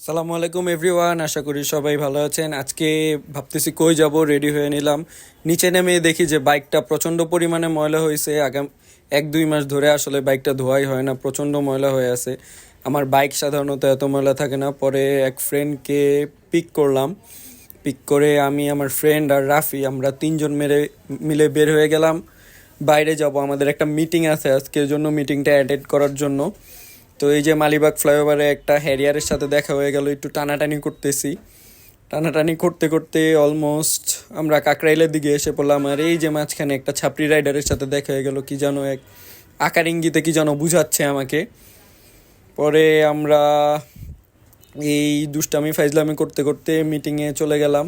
সালামু আলাইকুম এভরিওয়ান, আশা করি সবাই ভালো আছেন। আজকে ভাবতেছি কই যাব, রেডি হয়ে নিলাম। নিচে নেমে দেখি যে বাইকটা প্রচণ্ড পরিমাণে ময়লা হয়েছে। আগাম 1-2 মাস ধরে আসলে বাইকটা ধোয়াই হয় না, প্রচণ্ড ময়লা হয়ে আছে। আমার বাইক সাধারণত এত ময়লা থাকে না। পরে এক ফ্রেন্ডকে পিক করলাম। পিক করে আমি, আমার ফ্রেন্ড আর রাফি, আমরা তিনজন মিলে বের হয়ে গেলাম। বাইরে যাব, আমাদের একটা মিটিং আছে আজকের জন্য, মিটিংটা অ্যাটেন্ড করার জন্য। তো এই যে মালিবাগ ফ্লাইওভারে একটা হ্যারিয়ারের সাথে দেখা হয়ে গেল, একটু টানাটানি করতেছি। টানাটানি করতে করতে অলমোস্ট আমরা কাকরাইলের দিকে এসে পড়লাম। আর এই যে মাঝখানে একটা ছাপরি রাইডারের সাথে দেখা হয়ে গেল, কি যেন এক আকার ইঙ্গিতে কি যেন বুঝাচ্ছে আমাকে। পরে আমরা এই দুষ্টামি ফাইজলামি করতে করতে মিটিংয়ে চলে গেলাম।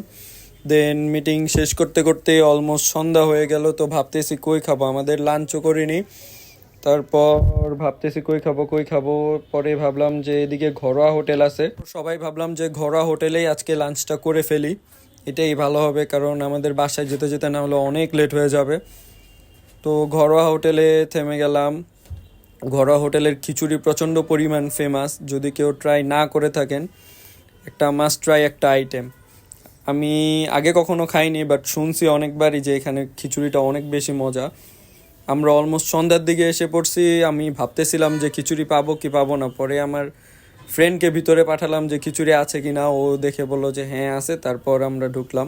দেন মিটিং শেষ করতে করতে অলমোস্ট সন্ধ্যা হয়ে গেল। তো ভাবতেছি কই খাবো, আমাদের লাঞ্চও করিনি। তারপর ভাবতেছি কই খাবো। পরে ভাবলাম যে এদিকে ঘরোয়া হোটেল আছে, সবাই ভাবলাম যে ঘরোয়া হোটেলেই আজকে লাঞ্চটা করে ফেলি। এটাই ভালো হবে, কারণ আমাদের বাসায় যেতে যেতে না হলে অনেক লেট হয়ে যাবে। তো ঘরোয়া হোটেলে থেমে গেলাম। ঘরোয়া হোটেলের খিচুড়ি প্রচণ্ড পরিমাণ ফেমাস, যদি কেউ ট্রাই না করে থাকেন, একটা মাস্ট ট্রাই একটা আইটেম। আমি আগে কখনো খাইনি, বাট শুনছি অনেকবারই যে এখানে খিচুড়িটা অনেক বেশি মজা। আমরা অলমোস্ট সন্ধ্যার দিকে এসে পড়ছি। আমি ভাবতেছিলাম যে খিচুড়ি পাবো কি পাবো না। পরে আমার ফ্রেন্ডকে ভিতরে পাঠালাম যে খিচুড়ি আছে কি না, ও দেখে বললো যে হ্যাঁ আছে। তারপর আমরা ঢুকলাম।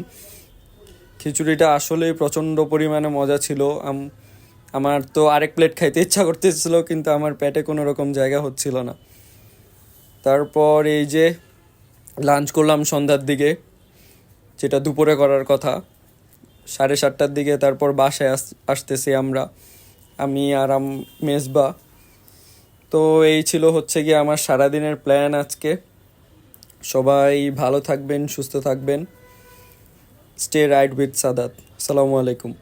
খিচুড়িটা আসলেই প্রচণ্ড পরিমাণে মজা ছিল। আমার তো আরেক প্লেট খাইতে ইচ্ছা করতেছিল, কিন্তু আমার পেটে কোনো রকম জায়গা হচ্ছিল না। তারপর এই যে লাঞ্চ করলাম সন্ধ্যার দিকে, যেটা দুপুরে করার কথা 7:30টার দিকে। তারপর বাসায় আসতেছি আমরা, আমি আর মেজবা। তো এই ছিল হচ্ছে গিয়ে আমার সারাদিনের প্ল্যান আজকে। সবাই ভালো থাকবেন, সুস্থ থাকবেন। Stay right with Sadat. আসসালামু আলাইকুম।